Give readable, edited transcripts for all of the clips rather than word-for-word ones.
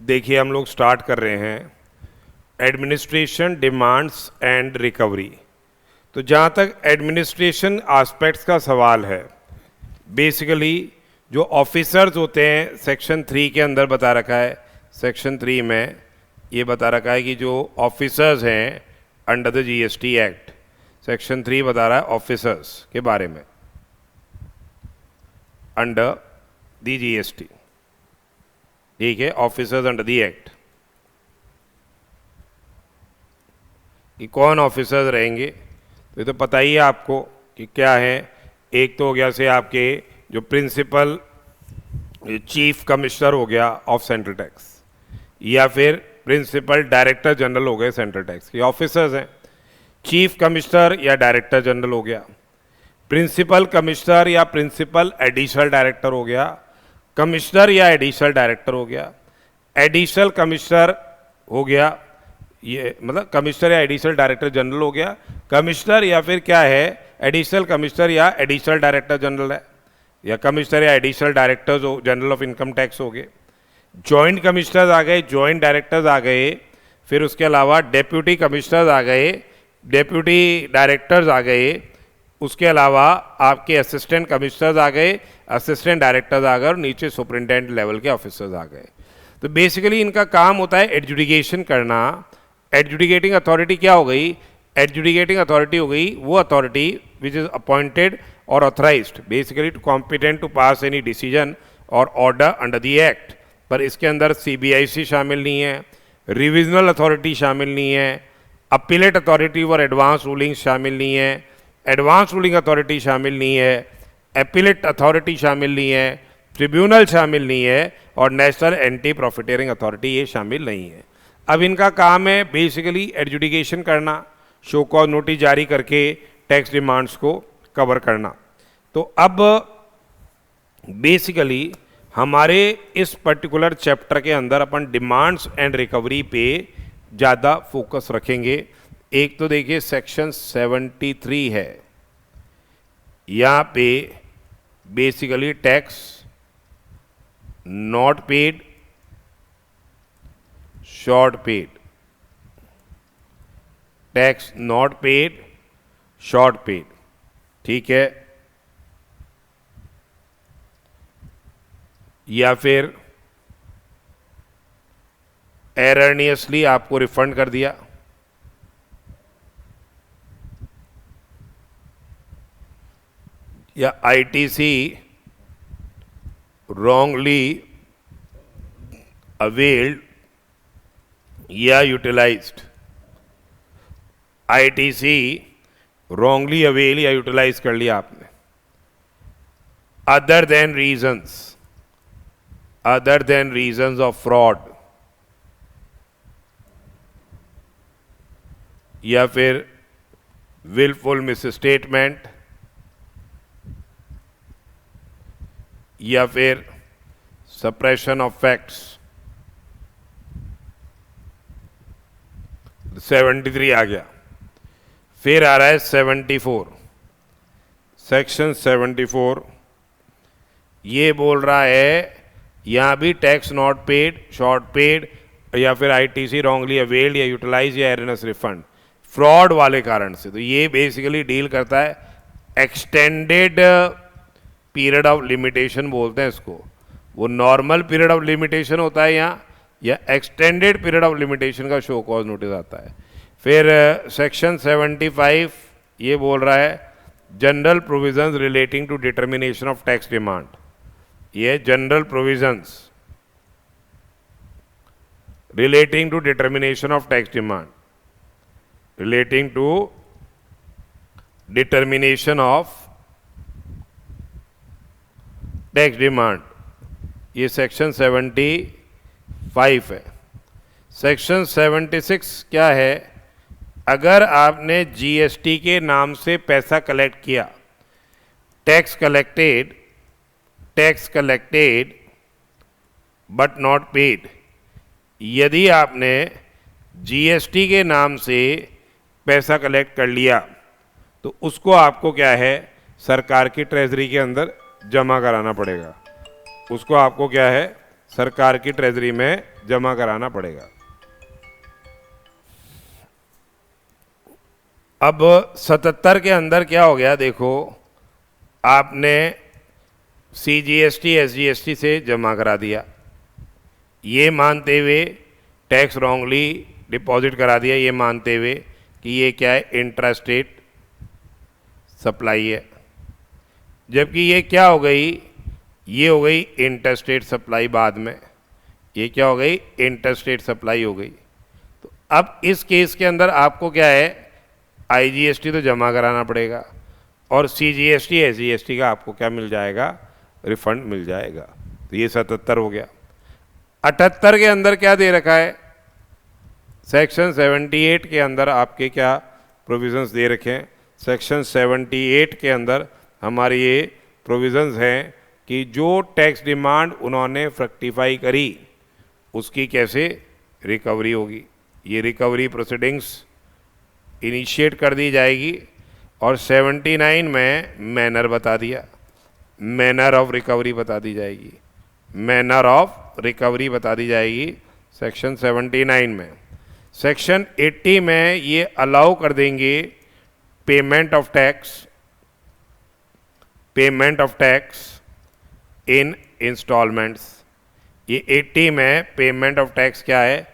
देखिए हम लोग स्टार्ट कर रहे हैं एडमिनिस्ट्रेशन डिमांड्स एंड रिकवरी। तो जहाँ तक एडमिनिस्ट्रेशन एस्पेक्ट्स का सवाल है, बेसिकली जो ऑफिसर्स होते हैं सेक्शन 3 के अंदर बता रखा है, सेक्शन 3 में ये बता रखा है कि जो ऑफिसर्स हैं under the GST act, section 3 बता रहा है ऑफिसर्स के बारे में अंडर द जीएसटी। ठीक है, ऑफिसर्स अंडर द एक्ट कि कौन ऑफिसर्स रहेंगे, तो ये तो पता ही है आपको कि क्या है। एक तो हो गया से आपके जो प्रिंसिपल चीफ कमिश्नर हो गया ऑफ सेंट्रल टैक्स, या फिर प्रिंसिपल डायरेक्टर जनरल हो गए सेंट्रल टैक्स के ऑफिसर्स हैं। चीफ कमिश्नर या डायरेक्टर जनरल हो गया, प्रिंसिपल कमिश्नर या प्रिंसिपल एडिशनल डायरेक्टर हो गया, कमिश्नर या एडिशनल डायरेक्टर हो गया, एडिशनल कमिश्नर हो गया, ये मतलब कमिश्नर या एडिशनल डायरेक्टर जनरल हो गया, कमिश्नर या फिर क्या है एडिशनल कमिश्नर या एडिशनल डायरेक्टर जनरल है, या कमिश्नर या additional directors general of income tax हो गए, जॉइंट कमिश्नर्स आ गए, जॉइंट डायरेक्टर्स आ गए, फिर उसके अलावा डेप्यूटी कमिश्नर्स आ गए, डेप्यूटी डायरेक्टर्स आ गए, उसके अलावा आपके असिस्टेंट कमिश्नर्स आ गए, असिस्टेंट डायरेक्टर्स आ गए और नीचे सुपरिटेंडेंट लेवल के ऑफिसर्स आ गए। तो बेसिकली इनका काम होता है एडजुडिकेशन करना। एडजुडिकेटिंग अथॉरिटी क्या हो गई? एडजुडिकेटिंग अथॉरिटी हो गई वो अथॉरिटी विच इज अपॉइंटेड और authorised basically to competent to pass any decision और ऑर्डर अंडर द एक्ट। पर इसके अंदर सीबीआईसी शामिल नहीं है, रिविजनल अथॉरिटी शामिल नहीं है, अपीलेट अथॉरिटी और एडवांस रूलिंग शामिल नहीं है, एडवांस रूलिंग अथॉरिटी शामिल नहीं है, अपीलेट अथॉरिटी शामिल नहीं है, ट्रिब्यूनल शामिल नहीं है और नेशनल एंटी प्रॉफिटेरिंग अथॉरिटी ये शामिल नहीं है। अब इनका काम है बेसिकली एडजुडिकेशन करना, शो कॉज नोटिस जारी करके टैक्स डिमांड्स को कवर करना। तो अब बेसिकली हमारे इस पर्टिकुलर चैप्टर के अंदर अपन डिमांड्स एंड रिकवरी पे ज़्यादा फोकस रखेंगे। एक तो देखिए सेक्शन 73 है, यहाँ पे basically tax not paid, short paid, tax not paid, short paid. ठीक है, या फिर एरनियसली आपको रिफंड कर दिया, या आईटीसी रॉन्गली अवेल्ड या यूटिलाइज्ड। आईटीसी रॉन्गली अवेल या यूटिलाइज कर लिया आपने other than reasons of fraud, या फिर विलफुल मिसस्टेटमेंट, या फिर सप्रेशन ऑफ फैक्ट्स। 73 आ गया। फिर आ रहा है 74, सेक्शन 74। ये बोल रहा है यहाँ भी tax not paid, short paid, या फिर आईटीसी रॉन्गली अवेल्ड या यूटिलाइज या एरनस रिफंड फ्रॉड वाले कारण से। तो ये बेसिकली डील करता है एक्सटेंडेड पीरियड ऑफ लिमिटेशन बोलते हैं इसको। वो नॉर्मल पीरियड ऑफ लिमिटेशन होता है यहाँ, या एक्सटेंडेड पीरियड ऑफ लिमिटेशन का शो कॉज नोटिस आता है। फिर सेक्शन 75 ये बोल रहा है general provisions relating to determination of tax demand. ये general provisions relating to determination of tax demand, relating to determination of tax demand, ये सेक्शन 75 है। सेक्शन 76 क्या है? अगर आपने जीएसटी के नाम से पैसा कलेक्ट किया, tax collected but not paid, यदि आपने जीएसटी के नाम से पैसा कलेक्ट कर लिया तो उसको आपको क्या है सरकार की ट्रेजरी के अंदर जमा कराना पड़ेगा। उसको आपको क्या है सरकार की ट्रेजरी में जमा कराना पड़ेगा। अब 77 के अंदर क्या हो गया देखो, आपने CGST SGST से जमा करा दिया, ये मानते हुए टैक्स रॉन्गली डिपॉजिट करा दिया, ये मानते हुए कि ये क्या है, इंट्रा स्टेट सप्लाई है। जबकि ये क्या हो गई, ये हो गई इंटरस्टेट सप्लाई। बाद में ये क्या हो गई, इंटरस्टेट सप्लाई हो गई। तो अब इस केस के अंदर आपको क्या है, IGST तो जमा कराना पड़ेगा और CGST SGST का आपको क्या मिल जाएगा, रिफंड मिल जाएगा। तो ये 77 हो गया। 78 के अंदर क्या दे रखा है, सेक्शन 78 के अंदर आपके क्या प्रोविजंस दे रखे हैं। सेक्शन 78 के अंदर हमारे ये प्रोविजंस हैं कि जो टैक्स डिमांड उन्होंने फ्रक्टिफाई करी उसकी कैसे रिकवरी होगी। ये रिकवरी प्रोसीडिंग्स इनिशिएट कर दी जाएगी। और 79 में मैनर बता दिया, मैनर ऑफ रिकवरी बता दी जाएगी, मैनर ऑफ रिकवरी बता दी जाएगी सेक्शन 79 में। सेक्शन 80 में ये अलाउ कर देंगे payment of tax in installments. ये 80 में पेमेंट ऑफ टैक्स क्या है,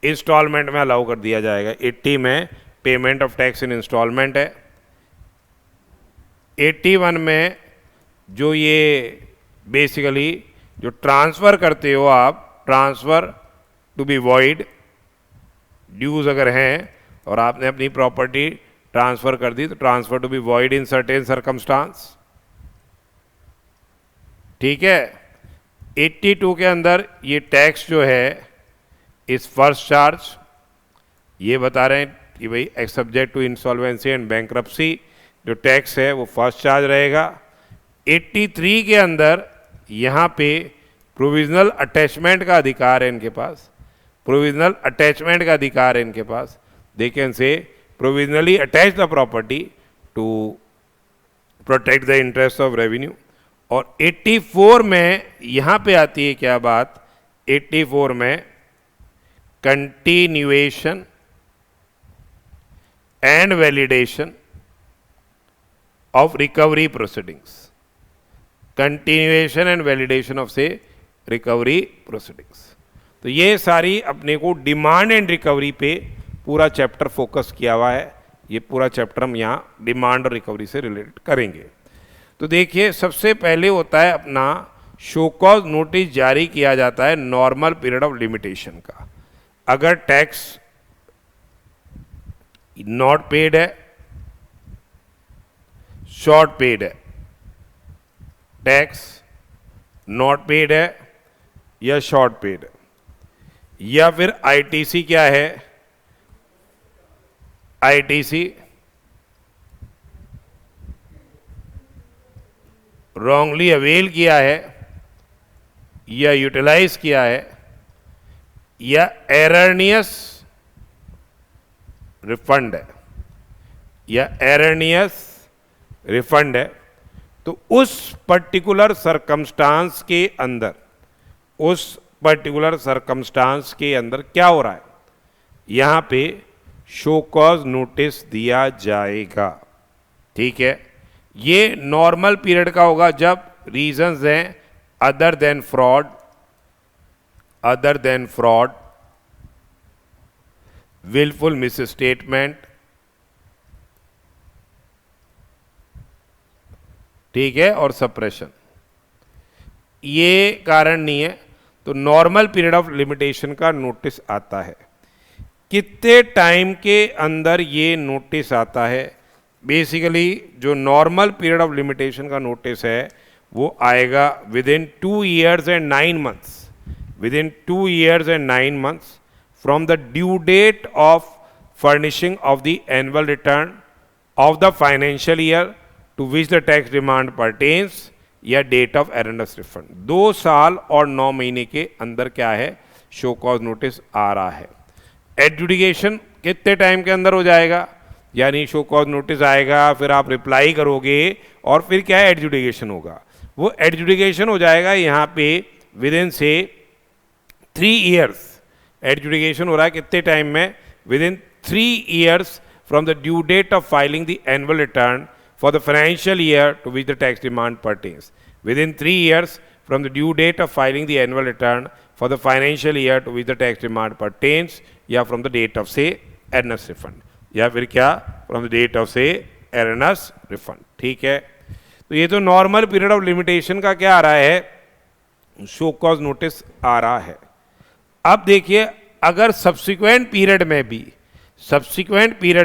इंस्टॉलमेंट में अलाउ कर दिया जाएगा। 80 में payment of tax in installment है। 81 में जो ये बेसिकली जो ट्रांसफ़र करते हो आप, transfer to be void, dues अगर हैं और आपने अपनी प्रॉपर्टी ट्रांसफ़र कर दी तो transfer to be void in certain circumstance, ठीक है। 82 के अंदर ये टैक्स जो है इस फर्स्ट चार्ज, ये बता रहे हैं कि भाई subject to insolvency and bankruptcy जो टैक्स है वो फर्स्ट चार्ज रहेगा। 83 के अंदर यहाँ पे प्रोविजनल अटैचमेंट का अधिकार है इनके पास, प्रोविजनल अटैचमेंट का अधिकार है इनके पास। दे कैन से provisionally attach the property to protect the interest of revenue. और 84 में यहाँ पे आती है क्या बात, 84 में कंटिन्यूएशन एंड वैलिडेशन ऑफ रिकवरी प्रोसीडिंग्स, कंटिन्यूएशन एंड वैलिडेशन ऑफ से रिकवरी प्रोसीडिंग्स। तो ये सारी अपने को डिमांड एंड रिकवरी पे पूरा चैप्टर फोकस किया हुआ है। ये पूरा चैप्टर हम यहाँ डिमांड और रिकवरी से रिलेटेड करेंगे। तो देखिए सबसे पहले होता है अपना शो कॉज नोटिस जारी किया जाता है नॉर्मल पीरियड ऑफ लिमिटेशन का। अगर टैक्स नॉट पेड है, शॉर्ट पेड है, टैक्स नॉट पेड है या शॉर्ट पेड है, या फिर ITC क्या है, ITC रॉन्गली अवेल किया है या यूटिलाइज किया है, या एरनियस रिफंड है, या एरनियस रिफंड है, तो उस पर्टिकुलर सरकमस्टांस के अंदर, उस पर्टिकुलर सरकमस्टांस के अंदर क्या हो रहा है, यहाँ पे शो कॉज नोटिस दिया जाएगा, ठीक है। ये नॉर्मल पीरियड का होगा जब रीजंस हैं other than fraud, wilful misstatement, ठीक है, और सप्रेशन। ये कारण नहीं है तो नॉर्मल पीरियड ऑफ लिमिटेशन का नोटिस आता है। कितने टाइम के अंदर ये नोटिस आता है, बेसिकली जो नॉर्मल पीरियड ऑफ लिमिटेशन का नोटिस है वो आएगा with in 2 years and 9 months, within 2 years and 9 months from the due date of furnishing of the annual return of the financial year to which the tax demand pertains या date of एरंडस refund. 2 साल और 9 महीने के अंदर क्या है, show cause notice आ रहा है। एडजुडिकेशन कितने टाइम के अंदर हो जाएगा, यानी शो कॉज नोटिस आएगा, फिर आप रिप्लाई करोगे और फिर क्या है, एडजुडिकेशन होगा। वो एडजुडिकेशन हो जाएगा यहाँ पे विद इन से 3 years, एडजुडिकेशन हो रहा है कितने टाइम में? With in 3 years from the due date of filing the annual return for the financial year to which the tax demand pertains. Within 3 years from the due date of filing the annual return for the financial year to which the tax demand pertains, या from the date of say earnest refund, या फिर क्या from the date of say earnest refund. ठीक है, तो ये तो normal period of limitation का क्या आ रहा है? शो कॉज नोटिस आ रहा है. अब देखिए, अगर सब्सिक्वेंट पीरियड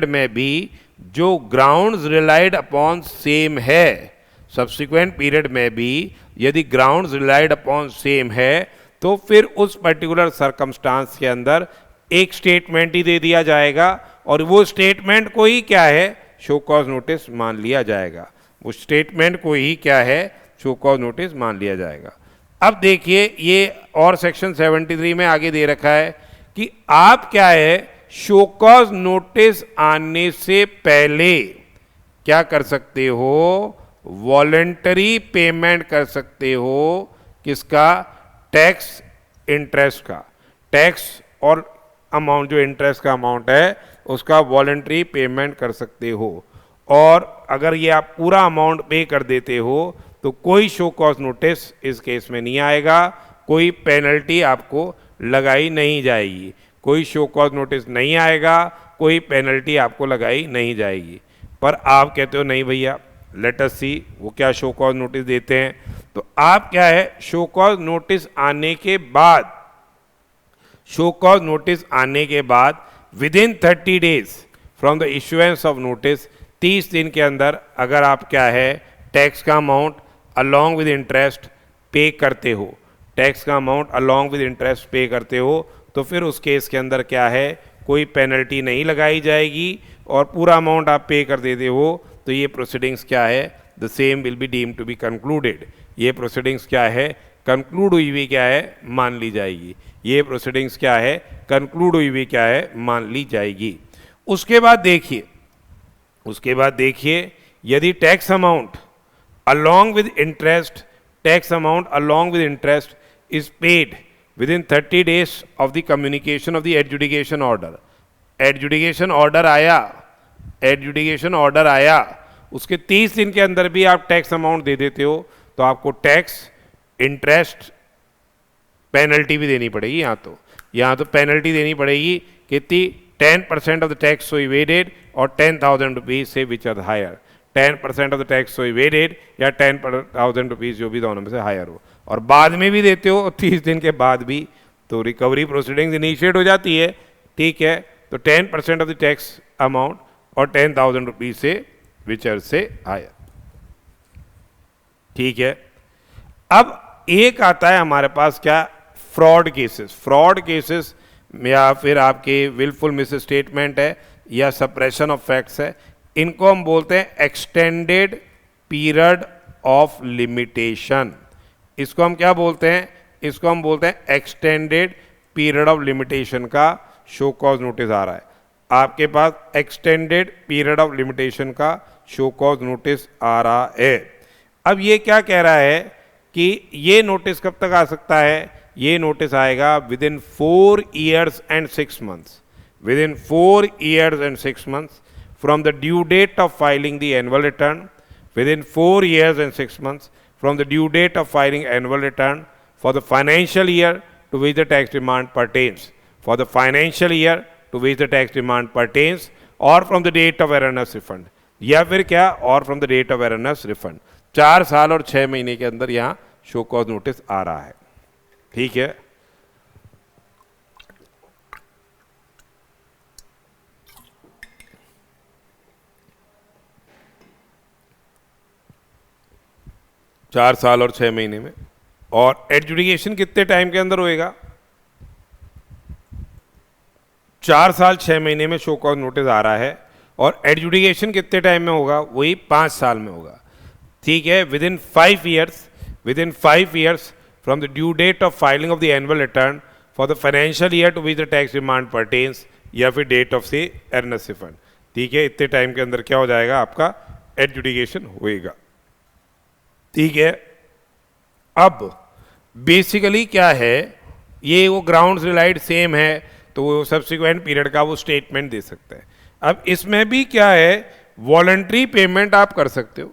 में भी जो ग्राउंड्स रिलाइड अपॉन सेम है, सब्सिक्वेंट पीरियड में भी यदि ग्राउंड्स रिलाइड अपॉन सेम है, तो फिर उस पर्टिकुलर सरकमस्टांस के अंदर एक स्टेटमेंट ही दे दिया जाएगा और वो स्टेटमेंट को ही क्या है? शो कॉज नोटिस मान लिया जाएगा. उस स्टेटमेंट को ही क्या है? शो कॉज नोटिस मान लिया जाएगा. अब देखिए, ये और सेक्शन 73 में आगे दे रखा है कि आप क्या है, शो कॉज नोटिस आने से पहले क्या कर सकते हो? वॉलेंटरी पेमेंट कर सकते हो. किसका? टैक्स इंटरेस्ट का. टैक्स और अमाउंट, जो इंटरेस्ट का अमाउंट है उसका वॉलेंटरी पेमेंट कर सकते हो. और अगर ये आप पूरा अमाउंट पे कर देते हो तो कोई शो कॉज नोटिस इस केस में नहीं आएगा, कोई पेनल्टी आपको लगाई नहीं जाएगी. कोई शो कॉज नोटिस नहीं आएगा, कोई पेनल्टी आपको लगाई नहीं जाएगी. पर आप कहते हो नहीं भैया, लेट अस सी वो क्या शो कॉज नोटिस देते हैं. तो आप क्या है, शो कॉज नोटिस आने के बाद, शो कॉज नोटिस आने के बाद with in 30 days from the issuance of notice, 30 दिन के अंदर अगर आप क्या है टैक्स का अमाउंट अलॉन्ग विद इंटरेस्ट पे करते हो, टैक्स का अमाउंट अलॉन्ग विद इंटरेस्ट पे करते हो, तो फिर उस केस के अंदर क्या है, कोई पेनल्टी नहीं लगाई जाएगी और पूरा अमाउंट आप पे कर देते हो. तो ये प्रोसीडिंग्स क्या है? The same will be deemed to be concluded. ये प्रोसीडिंग्स क्या है? कंक्लूड हुई हुई क्या है? मान ली जाएगी. ये प्रोसीडिंग्स क्या है? कंक्लूड हुई हुई क्या है? मान ली जाएगी. उसके बाद देखिए, यदि tax amount along with interest, tax amount along with interest is paid within 30 days of the communication of the adjudication order. adjudication order आया, उसके 30 दिन के अंदर भी आप टैक्स अमाउंट दे देते हो तो आपको टैक्स, इंटरेस्ट, पेनल्टी भी देनी पड़ेगी. यहाँ तो पेनल्टी देनी पड़ेगी कितनी? 10% of the tax so evaded और 10,000 रुपीज से which are higher. 10% of the tax so evaded या 10,000 रुपीज, जो भी दोनों में से हायर हो. और बाद में भी देते हो 30 दिन के बाद भी, तो रिकवरी प्रोसीडिंग्स इनिशिएट हो जाती है. ठीक है, तो 10% ऑफ द टैक्स अमाउंट और 10,000 रुपीज से विच आर से हायर. ठीक है, अब एक आता है हमारे पास क्या? फ्रॉड केसेस या फिर आपके विलफुल मिस स्टेटमेंट है या सप्रेशन ऑफ फैक्ट्स है. इनको हम बोलते हैं एक्सटेंडेड पीरियड ऑफ लिमिटेशन. इसको हम क्या बोलते हैं? इसको हम बोलते हैं एक्सटेंडेड पीरियड ऑफ लिमिटेशन का शो कॉज नोटिस आ रहा है. आपके पास एक्सटेंडेड पीरियड ऑफ लिमिटेशन का शो कॉज नोटिस आ रहा है. अब ये क्या कह रहा है कि ये नोटिस कब तक आ सकता है? ये नोटिस आएगा with in 4 years and 6 months. Within 4 years and 6 months from the due date of filing the annual return, within 4 years and 6 months from the due date of filing annual return for the financial year to which the tax demand pertains, for the financial year to which the tax demand pertains, or from the date of erroneous refund. या फिर क्या? और from the date of erroneous refund. 4 साल और 6 महीने के अंदर यहाँ शो कॉज नोटिस आ रहा है. ठीक है, चार साल और 6 महीने में. और एडजुडिकेशन कितने टाइम के अंदर होएगा? 4 साल 6 महीने में शो कॉज नोटिस आ रहा है. और एडजुडिकेशन कितने टाइम में होगा? वही 5 साल में होगा. ठीक है, with in 5 years from the due date of filing of the annual return for the financial year to which the tax demand pertains, या फिर डेट ऑफ से earnest refund. ठीक है, इतने टाइम के अंदर क्या हो जाएगा? आपका एडजुडिकेशन होएगा. ठीक है, अब बेसिकली क्या है ये वो ग्राउंड्स रिलाइड सेम है तो वो सब्सिक्वेंट पीरियड का वो स्टेटमेंट दे सकता है। अब इसमें भी क्या है, वॉलंटरी पेमेंट आप कर सकते हो,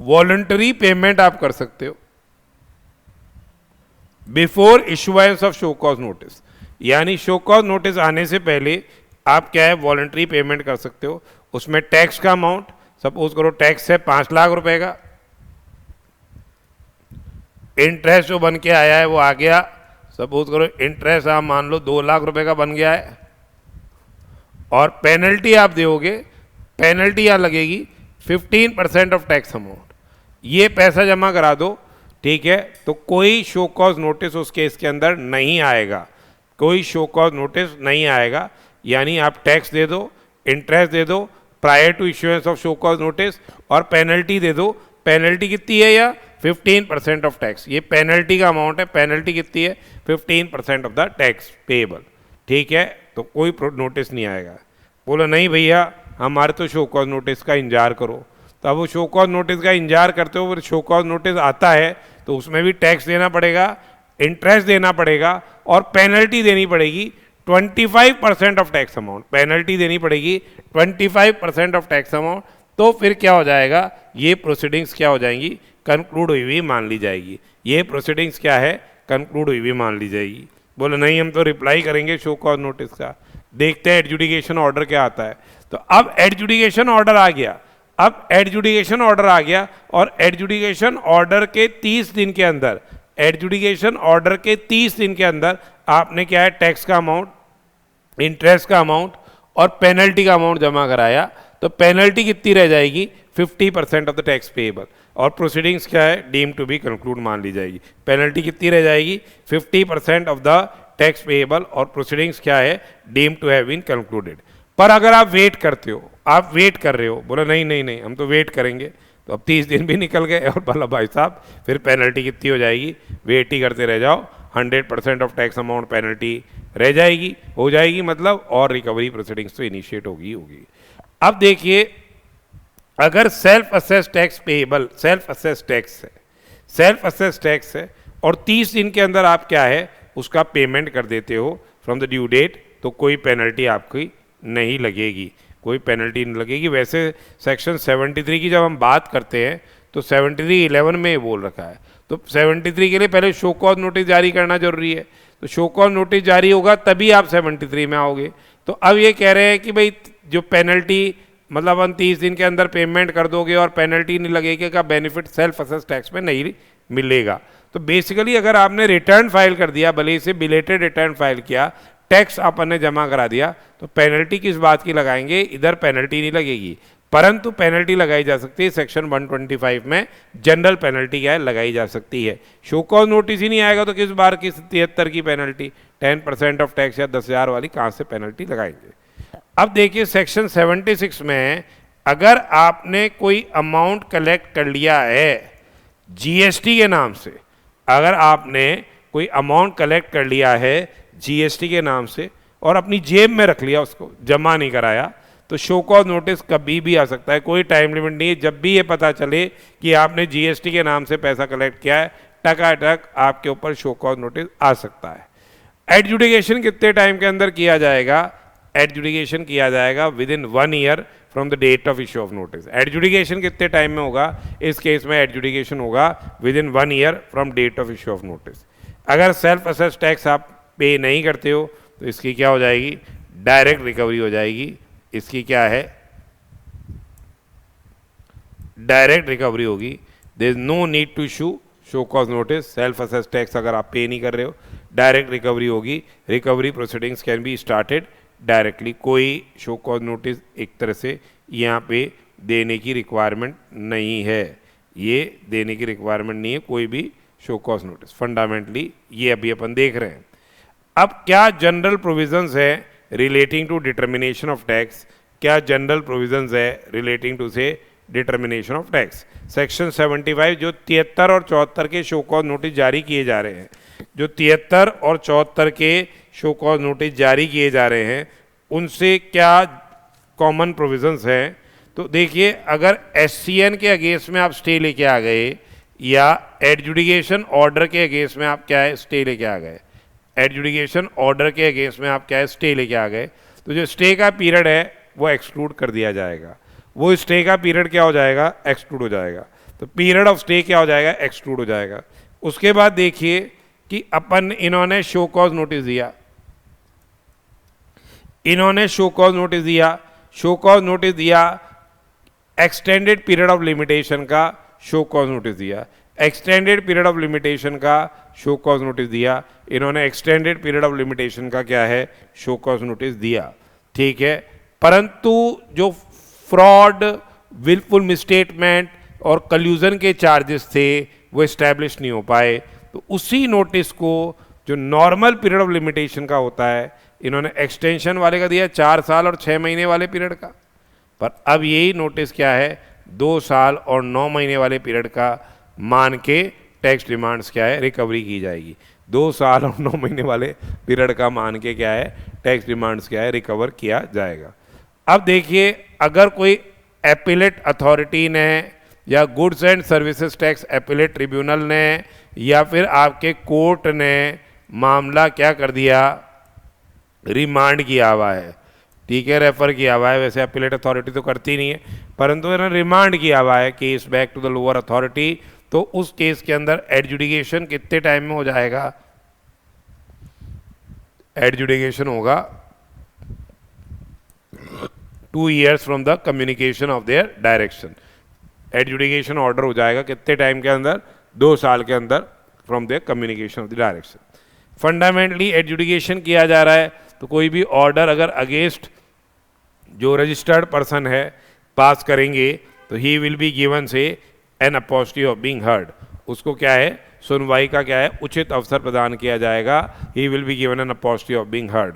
वॉलंटरी पेमेंट आप कर सकते हो before issuance of show cause notice, यानी शो कॉज नोटिस आने से पहले आप क्या है वॉलंटरी पेमेंट कर सकते हो। उसमें टैक्स का अमाउंट, सपोज करो टैक्स है 5 लाख रुपए का, इंटरेस्ट जो बन के आया है वो आ गया, सपोज करो इंटरेस्ट आप मान लो 2 लाख रुपए का बन गया है, और पेनल्टी आप दोगे, पेनल्टी यहाँ लगेगी 15% ऑफ टैक्स अमाउंट। ये पैसा जमा करा दो, ठीक है, तो कोई शो कॉज नोटिस उस केस के अंदर नहीं आएगा, कोई शो कॉज नोटिस नहीं आएगा। यानी आप टैक्स दे दो, इंटरेस्ट दे दो prior to issuance of show cause notice, और पेनल्टी दे दो। पेनल्टी कितनी है, या 15% ऑफ टैक्स, ये पेनल्टी का अमाउंट है। पेनल्टी कितनी है, 15% ऑफ द टैक्स पेएबल, ठीक है, तो कोई नोटिस नहीं आएगा। बोलो नहीं भैया हमारे तो शो कॉज नोटिस का इंतजार करो, तो अब वो शो कॉज नोटिस का इंतजार करते हो, फिर शो कॉज नोटिस आता है तो उसमें भी टैक्स देना पड़ेगा, इंटरेस्ट देना पड़ेगा, और पेनल्टी देनी पड़ेगी 25% ऑफ टैक्स अमाउंट, पेनल्टी देनी पड़ेगी 25% ऑफ टैक्स अमाउंट। तो फिर क्या हो जाएगा, ये प्रोसीडिंग्स क्या हो जाएंगी, कंक्लूड हुई हुई मान ली जाएगी। ये प्रोसीडिंग्स क्या है, कंक्लूड हुई हुई मान ली जाएगी। बोले नहीं हम तो रिप्लाई करेंगे शो कॉज नोटिस का, देखते हैं एडजुडिकेशन ऑर्डर क्या आता है। तो अब एडजुडिकेशन ऑर्डर आ गया, अब एडजुडिकेशन ऑर्डर आ गया, और एडजुडिकेशन ऑर्डर के 30 दिन के अंदर, एडजुडिकेशन ऑर्डर के 30 दिन के अंदर आपने क्या है टैक्स का अमाउंट, इंटरेस्ट का अमाउंट और पेनल्टी का अमाउंट जमा कराया, तो पेनल्टी कितनी रह जाएगी, 50% ऑफ द टैक्स पेएबल, और प्रोसीडिंग्स क्या है, डीम टू बी कंक्लूड मान ली जाएगी। पेनल्टी कितनी रह जाएगी, 50% ऑफ द टैक्स पेएबल, और प्रोसीडिंग्स क्या है, deem to have been concluded. पर अगर आप वेट करते हो, आप वेट कर रहे हो, बोला नहीं नहीं नहीं हम तो वेट करेंगे, तो अब 30 दिन भी निकल गए, और बोला भाई साहब फिर पेनल्टी कितनी हो जाएगी, वेट ही करते रह जाओ, 100% ऑफ टैक्स अमाउंट पेनल्टी रह जाएगी, हो जाएगी मतलब, और रिकवरी प्रोसीडिंग्स तो इनिशिएट होगी। अब देखिए अगर self assess tax payable, self assess tax है, सेल्फ असेस टैक्स है, और 30 दिन के अंदर आप क्या है उसका पेमेंट कर देते हो फ्रॉम द ड्यू डेट, तो कोई पेनल्टी आपकी नहीं लगेगी, कोई पेनल्टी नहीं लगेगी। वैसे सेक्शन 73 की जब हम बात करते हैं तो 73(11) में बोल रखा है, तो 73 के लिए पहले शो कॉज नोटिस जारी करना जरूरी है, तो शो कॉज नोटिस जारी होगा तभी आप 73 में आओगे। तो अब ये कह रहे हैं कि भाई जो पेनल्टी मतलब हम 30 दिन के अंदर पेमेंट कर दोगे और पेनल्टी नहीं लगेगी, का बेनिफिट सेल्फ असेस टैक्स में नहीं मिलेगा। तो बेसिकली अगर आपने रिटर्न फाइल कर दिया, भले से बिलेटेड रिटर्न फाइल किया, टैक्स आपन ने जमा करा दिया, तो पेनल्टी किस बात की लगाएंगे, इधर पेनल्टी नहीं लगेगी, परंतु पेनल्टी लगाई जा सकती है सेक्शन 125 में, जनरल पेनल्टी क्या है लगाई जा सकती है। शो कॉज नोटिस ही नहीं आएगा तो किस बार की 73 की पेनल्टी, 10% ऑफ टैक्स या 10,000 वाली कहाँ से पेनल्टी लगाएंगे। अब देखिए सेक्शन 76 में अगर आपने कोई अमाउंट कलेक्ट कर लिया है जीएसटी के नाम से, अगर आपने कोई अमाउंट कलेक्ट कर लिया है जीएसटी के नाम से और अपनी जेब में रख लिया, उसको जमा नहीं कराया, तो शो कॉज नोटिस कभी भी आ सकता है, कोई टाइम लिमिट नहीं है। जब भी ये पता चले कि आपने जीएसटी के नाम से पैसा कलेक्ट किया है, टकाटक आपके ऊपर शो कॉज नोटिस आ सकता है। एडजुडिकेशन कितने टाइम के अंदर किया जाएगा, एडजुडिकेशन किया जाएगा within 1 year from the date of issue of notice. Adjudication कितने टाइम में होगा, इस केस में एडजुडिकेशन होगा within 1 year from date of issue of notice. अगर सेल्फ असेस टैक्स आप पे नहीं करते हो तो इसकी क्या हो जाएगी, डायरेक्ट रिकवरी हो जाएगी। इसकी क्या है, डायरेक्ट रिकवरी होगी। There is no need to issue show cause notice. Self assess tax अगर आप पे नहीं कर रहे हो, डायरेक्ट रिकवरी होगी। Recovery proceedings can be started directly. कोई शो कॉज नोटिस एक तरह से यहाँ पे देने की रिक्वायरमेंट नहीं है, ये देने की रिक्वायरमेंट नहीं है कोई भी शो कॉज नोटिस। फंडामेंटली ये अभी अपन देख रहे हैं। अब क्या जनरल प्रोविजंस है relating to determination of tax, क्या जनरल प्रोविजंस है रिलेटिंग टू से डिटर्मिनेशन ऑफ टैक्स। सेक्शन 75 जो 73 और 74 के शो कॉज नोटिस जारी किए जा रहे हैं, जो 73 और 74 के शो कॉज नोटिस जारी किए जा रहे हैं, उनसे क्या कॉमन प्रोविजंस हैं। तो देखिए अगर एससीएन के अगेंस्ट में आप स्टे लेके आ गए या एडजुडिकेशन ऑर्डर के अगेंस्ट में आप क्या है, स्टे लेके आ गए। एडजुडिकेशन ऑर्डर के अगेंस्ट में आप क्या है, स्टे लेके आ गए, तो जो स्टे का पीरियड है वो एक्सक्लूड कर दिया जाएगा। वो स्टे का पीरियड क्या हो जाएगा, एक्सक्लूड हो जाएगा। तो पीरियड ऑफ स्टे क्या हो जाएगा, एक्सक्लूड हो जाएगा। उसके बाद देखिए कि इन्होंने शो कॉज नोटिस दिया, इन्होंने शो कॉज नोटिस दिया, शो कॉज नोटिस दिया, एक्सटेंडेड पीरियड ऑफ लिमिटेशन का शो कॉज नोटिस दिया, एक्सटेंडेड पीरियड ऑफ लिमिटेशन का शो कॉज नोटिस दिया, इन्होंने एक्सटेंडेड पीरियड ऑफ लिमिटेशन का क्या है, शो कॉज नोटिस दिया, ठीक है। परंतु जो फ्रॉड, विलफुल मिसस्टेटमेंट और कल्यूजन के चार्जेस थे वो एस्टैब्लिश नहीं हो पाए, तो उसी नोटिस को जो नॉर्मल पीरियड ऑफ लिमिटेशन का होता है, इन्होंने एक्सटेंशन वाले का दिया 4 साल और 6 महीने वाले पीरियड का। पर अब यही नोटिस क्या है, 2 साल और 9 महीने वाले पीरियड का मान के टैक्स डिमांड्स क्या है, रिकवरी की जाएगी। 2 साल और 9 महीने वाले पीरियड का मान के क्या है, टैक्स डिमांड्स क्या है, रिकवर किया जाएगा। अब देखिए, अगर कोई एपिलेट अथॉरिटी ने या goods and services tax appellate tribunal ने या फिर आपके कोर्ट ने मामला क्या कर दिया, रिमांड किया हुआ है, ठीक है, रेफर किया हुआ है, वैसे अपीलेट अथॉरिटी तो करती नहीं है, परंतु इन्होंने रिमांड किया हुआ है case back to the lower authority, तो उस केस के अंदर एडजुडिकेशन कितने टाइम में हो जाएगा, एडजुडिकेशन होगा 2 years from the communication of their direction. Adjudication order हो जाएगा कितने टाइम के अंदर, 2 साल के अंदर from there communication of the direction. Fundamentally adjudication किया जा रहा है, तो कोई भी ऑर्डर अगर अगेंस्ट जो रजिस्टर्ड पर्सन है पास करेंगे तो ही विल बी गिवन से एन अपॉस्ट्री ऑफ बीइंग हर्ड, उसको क्या है, सुनवाई का क्या है, उचित अवसर प्रदान किया जाएगा, ही विल बी गिवन एन अपॉस्ट्री ऑफ बीइंग हर्ड।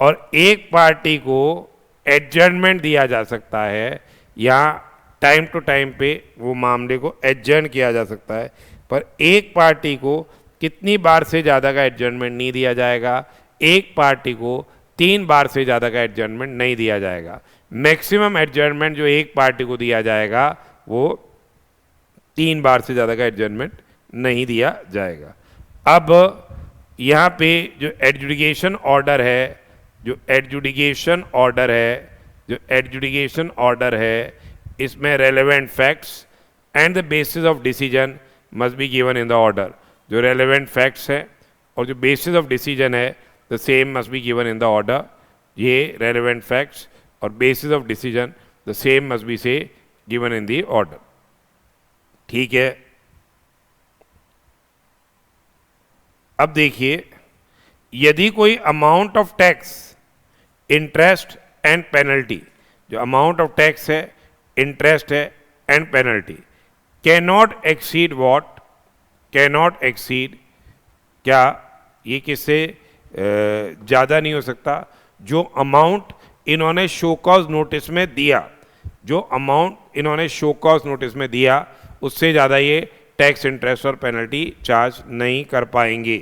और एक पार्टी को एडजर्नमेंट दिया जा सकता है या टाइम टू टाइम पे वो मामले को एडजर्न किया जा सकता है, पर एक पार्टी को कितनी बार से ज़्यादा का एडजर्नमेंट नहीं दिया जाएगा, एक पार्टी को 3 बार से ज़्यादा का एडजर्नमेंट नहीं दिया जाएगा। मैक्सिमम एडजर्नमेंट जो एक पार्टी को दिया जाएगा वो 3 बार से ज़्यादा का एडजर्नमेंट नहीं दिया जाएगा। अब यहाँ पे जो एडजुडिकेशन ऑर्डर है, जो एडजुडिकेशन ऑर्डर है, जो एडजुडिकेशन ऑर्डर है, इसमें relevant facts and the basis of decision must be given in the order. जो रेलेवेंट फैक्ट्स हैं और जो बेसिस ऑफ डिसीजन है the same must be given in the order. ये रेलेवेंट फैक्ट्स और basis of decision the same must be से given in the order, ठीक है। अब देखिए, यदि कोई amount of tax, interest and penalty, जो अमाउंट ऑफ टैक्स है, इंटरेस्ट है and penalty can not exceed what, can not exceed, क्या ये किससे ज़्यादा नहीं हो सकता, जो अमाउंट इन्होंने शो कॉज नोटिस में दिया, जो अमाउंट इन्होंने शो कॉज नोटिस में दिया उससे ज़्यादा ये टैक्स, इंटरेस्ट और पेनल्टी चार्ज नहीं कर पाएंगे,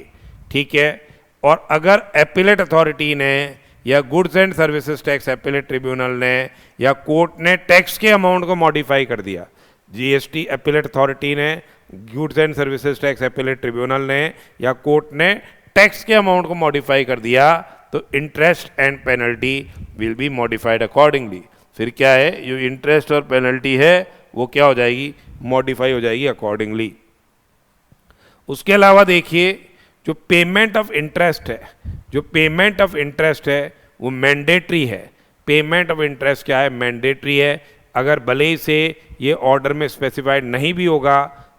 ठीक है। और अगर एपिलेट अथॉरिटी ने या goods and services tax appellate tribunal ने या कोर्ट ने टैक्स के अमाउंट को मॉडिफाई कर दिया, जीएसटी एपिलेट अथॉरिटी ने, goods and services tax appellate tribunal ने या कोर्ट ने टैक्स के अमाउंट को मॉडिफाई कर दिया, तो interest and penalty will be modified accordingly. फिर क्या है, जो इंटरेस्ट और पेनल्टी है वो क्या हो जाएगी, मॉडिफाई हो जाएगी अकॉर्डिंगली। उसके अलावा देखिए, जो पेमेंट ऑफ इंटरेस्ट है, जो पेमेंट ऑफ इंटरेस्ट है वो मैंडेटरी है। पेमेंट ऑफ इंटरेस्ट क्या है, मैंडेटरी है। अगर भले ही से ये ऑर्डर में स्पेसिफाइड नहीं भी होगा,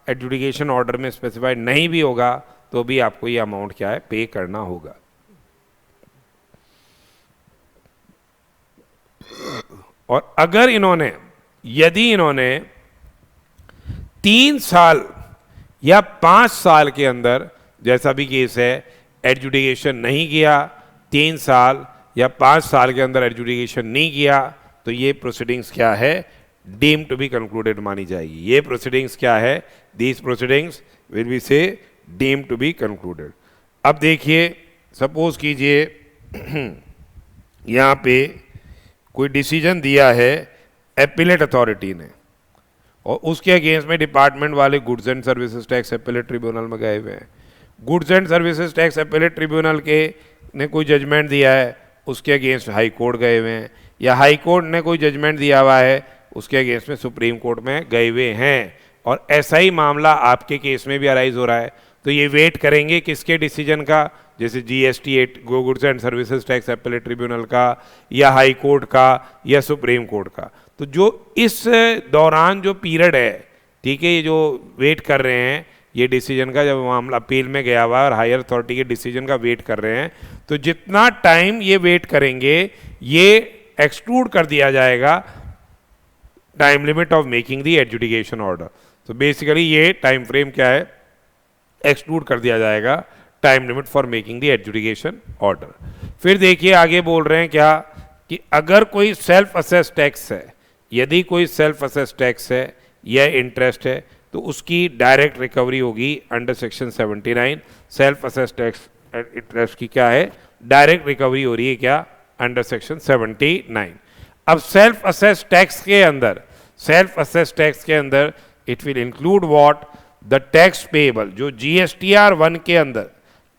एडजुडिकेशन ऑर्डर में स्पेसिफाइड नहीं भी होगा, तो भी आपको ये अमाउंट क्या है, पे करना होगा। और अगर इन्होंने, यदि इन्होंने 3 साल या 5 साल के अंदर, जैसा भी केस है, एडजुडिकेशन नहीं किया, 3 साल या 5 साल के अंदर एडजुडिकेशन नहीं किया, तो ये प्रोसीडिंग्स क्या है, डीम टू बी कंक्लूडेड मानी जाएगी। ये प्रोसीडिंग्स क्या है, दीज प्रोसीडिंग्स विल बी से डीम टू बी कंक्लूडेड। अब देखिए, सपोज कीजिए यहाँ पे कोई डिसीजन दिया है एपिलेट अथॉरिटी ने, और उसके अगेंस्ट में डिपार्टमेंट वाले goods and services tax appellate tribunal में गए हुए हैं। Goods and services tax appellate tribunal के ने कोई जजमेंट दिया है, उसके अगेंस्ट हाई कोर्ट गए हुए हैं, या हाई कोर्ट ने कोई जजमेंट दिया हुआ है, उसके अगेंस्ट में सुप्रीम कोर्ट में गए हुए हैं। और ऐसा ही मामला आपके केस में भी अराइज हो रहा है। तो ये वेट करेंगे किसके डिसीजन का, जैसे GST 8 goods and services tax appellate tribunal का, या हाई कोर्ट का, या सुप्रीम कोर्ट का। तो जो इस दौरान जो पीरियड है, ठीक है, ये जो वेट कर रहे हैं ये डिसीजन का, जब मामला अपील में गया हुआ और हायर अथॉरिटी के डिसीजन का वेट कर रहे हैं, तो जितना टाइम ये वेट करेंगे ये एक्सक्लूड कर दिया जाएगा time limit of making the adjudication order. तो बेसिकली ये टाइम फ्रेम क्या है, एक्सक्लूड कर दिया जाएगा time limit for making the adjudication order. फिर देखिए आगे बोल रहे हैं क्या, कि अगर कोई सेल्फ असेस टैक्स है, यदि कोई सेल्फ असेस टैक्स है या इंटरेस्ट है, तो उसकी डायरेक्ट रिकवरी होगी under section 79। Self assess tax and interest की क्या है, डायरेक्ट रिकवरी हो रही है क्या, अंडर सेक्शन 79। अब सेल्फ असेस टैक्स के अंदर, सेल्फ असेस टैक्स के अंदर it will include what, the tax payable, जो GSTR 1 के अंदर,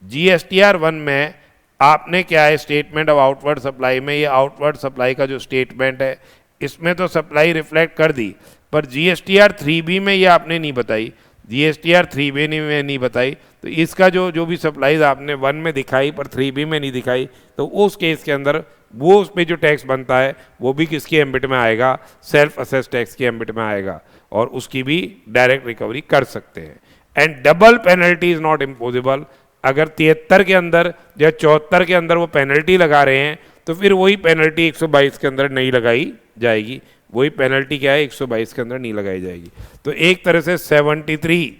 GSTR 1 में आपने क्या है, स्टेटमेंट ऑफ आउटवर्ड सप्लाई में, ये आउटवर्ड सप्लाई का जो स्टेटमेंट है इसमें तो सप्लाई रिफ्लेक्ट कर दी, पर GSTR 3B में ये आपने नहीं बताई, GSTR 3B में नहीं बताई। तो इसका जो भी सप्लाईज आपने 1 में दिखाई पर 3B में नहीं दिखाई, तो उस केस के अंदर वो उस पर जो टैक्स बनता है वो भी किसके एम्बिट में आएगा, सेल्फ असेस टैक्स के एम्बिट में आएगा, और उसकी भी डायरेक्ट रिकवरी कर सकते हैं। And double penalty is not imposable. अगर 73 के अंदर या 74 के अंदर वो पेनल्टी लगा रहे हैं, तो फिर वही पेनल्टी 122 के अंदर नहीं लगाई जाएगी। वही पेनल्टी क्या है, 122 के अंदर नहीं लगाई जाएगी। तो एक तरह से 73,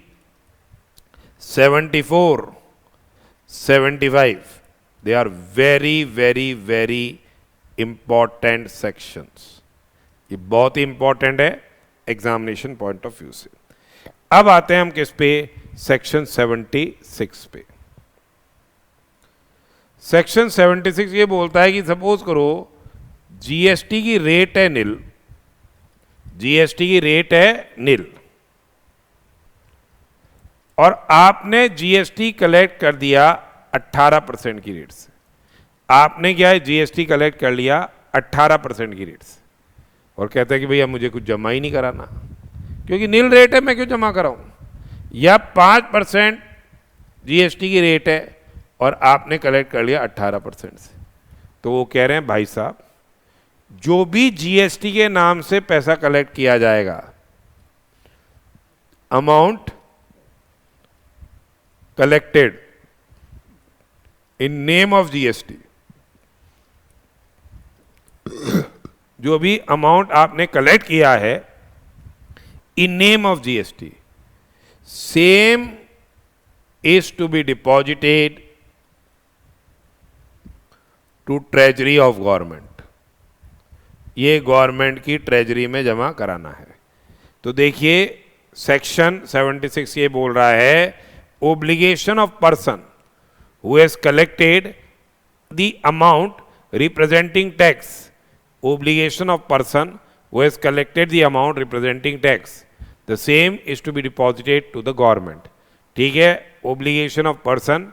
74, 75 they are very very very important sections. ये बहुत ही इंपॉर्टेंट है एग्जामिनेशन पॉइंट ऑफ व्यू से। अब आते हैं हम किस पे, सेक्शन 76 पे। सेक्शन 76 ये बोलता है कि सपोज करो GST की रेट है निल, GST की रेट है निल, और आपने GST कलेक्ट कर दिया 18% की रेट से। आपने क्या है, GST कलेक्ट कर लिया 18% की रेट से, और कहते हैं कि भैया मुझे कुछ जमा ही नहीं कराना क्योंकि नील रेट है, मैं क्यों जमा कराऊं। या 5% GST की रेट है और आपने कलेक्ट कर लिया 18% से, तो वो कह रहे हैं भाई साहब जो भी GST के नाम से पैसा कलेक्ट किया जाएगा, amount collected in name of GST, जो भी अमाउंट आपने कलेक्ट किया है in name of GST, same is to be deposited to treasury of government. ये गवर्नमेंट की ट्रेजरी में जमा कराना है। तो देखिए सेक्शन 76 ये बोल रहा है, obligation of person who has collected the amount representing tax, obligation of person who has collected the amount representing tax, the same is to be deposited to the government। ठीक है, obligation of person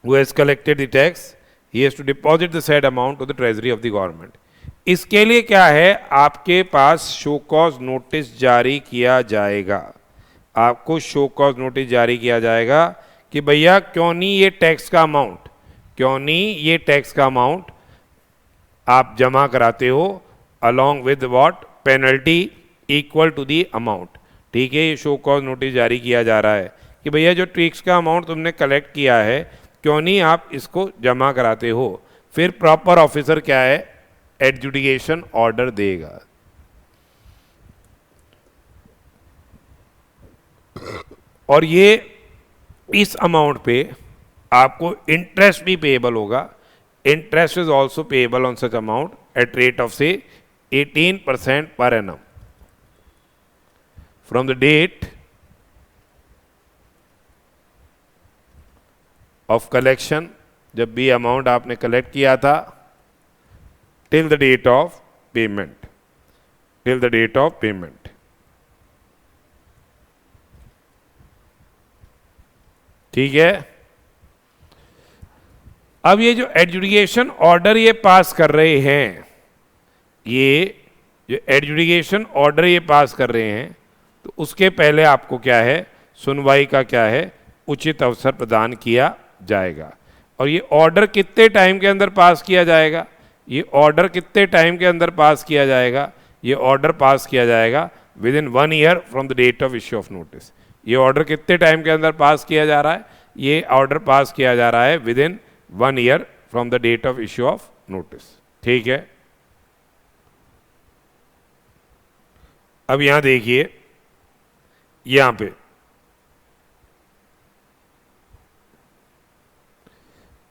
who has collected the tax, he has to deposit the said amount to the treasury of the government। इसके लिए क्या है, आपके पास show cause notice जारी किया जाएगा। आपको शो कॉज नोटिस जारी किया जाएगा कि भैया क्यों नहीं ये टैक्स का अमाउंट, क्यों नहीं ये टैक्स का अमाउंट आप जमा कराते हो along with what, penalty equal to the amount. ठीक है, ये शो कॉज नोटिस जारी किया जा रहा है कि भैया जो टैक्स का अमाउंट तुमने कलेक्ट किया है क्यों नहीं आप इसको जमा कराते हो। फिर प्रॉपर ऑफिसर क्या है, एडजुडिकेशन ऑर्डर देगा। और ये इस अमाउंट पे आपको इंटरेस्ट भी पेएबल होगा। Interest is also payable on such amount at rate of say 18% per annum from the date of collection, जब भी अमाउंट आपने कलेक्ट किया था, till the date of payment, till the date of payment। ठीक है। अब ये जो एडजुडिकेशन ऑर्डर ये पास कर रहे हैं, ये जो एडजुडिकेशन ऑर्डर ये पास कर रहे हैं, तो उसके पहले आपको क्या है, सुनवाई का क्या है, उचित अवसर प्रदान किया जाएगा। और ये ऑर्डर कितने टाइम के अंदर पास किया जाएगा, ये ऑर्डर कितने टाइम के अंदर पास किया जाएगा, ये ऑर्डर पास किया जाएगा within 1 year from the date of issue of notice. ये ऑर्डर कितने टाइम के अंदर पास किया जा रहा है, ये ऑर्डर पास किया जा रहा है within 1 year from the date of issue of notice. ठीक है। अब यहां देखिए, यहां पे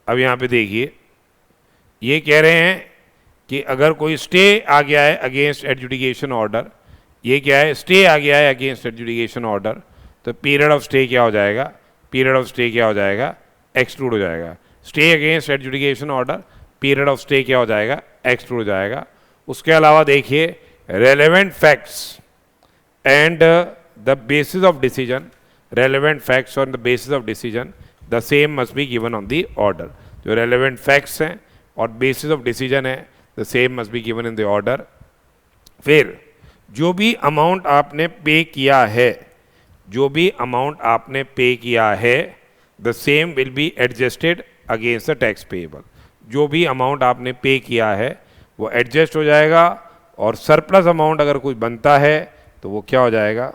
अब यहां पे देखिए, ये कह रहे हैं कि अगर कोई स्टे आ गया है अगेंस्ट एडजुडिकेशन ऑर्डर, ये क्या है, स्टे आ गया है अगेंस्ट एडजुडिकेशन ऑर्डर, तो पीरियड ऑफ स्टे क्या हो जाएगा, पीरियड ऑफ स्टे क्या हो जाएगा, एक्सक्लूड हो जाएगा। Stay against adjudication order, period of stay क्या हो जाएगा, एक्सक्लूड हो जाएगा। उसके अलावा देखिए, relevant facts and the basis of decision, relevant facts on the basis of decision the same must be given on the order. जो रेलेवेंट फैक्ट्स हैं और बेसिस ऑफ डिसीजन है, the same must be given in the order. फिर जो भी amount आपने पे किया है, जो भी अमाउंट आपने पे किया है, the same will be adjusted against the tax payable. जो भी अमाउंट आपने पे किया है वो एडजस्ट हो जाएगा, और सरप्लस अमाउंट अगर कुछ बनता है तो वो क्या हो जाएगा,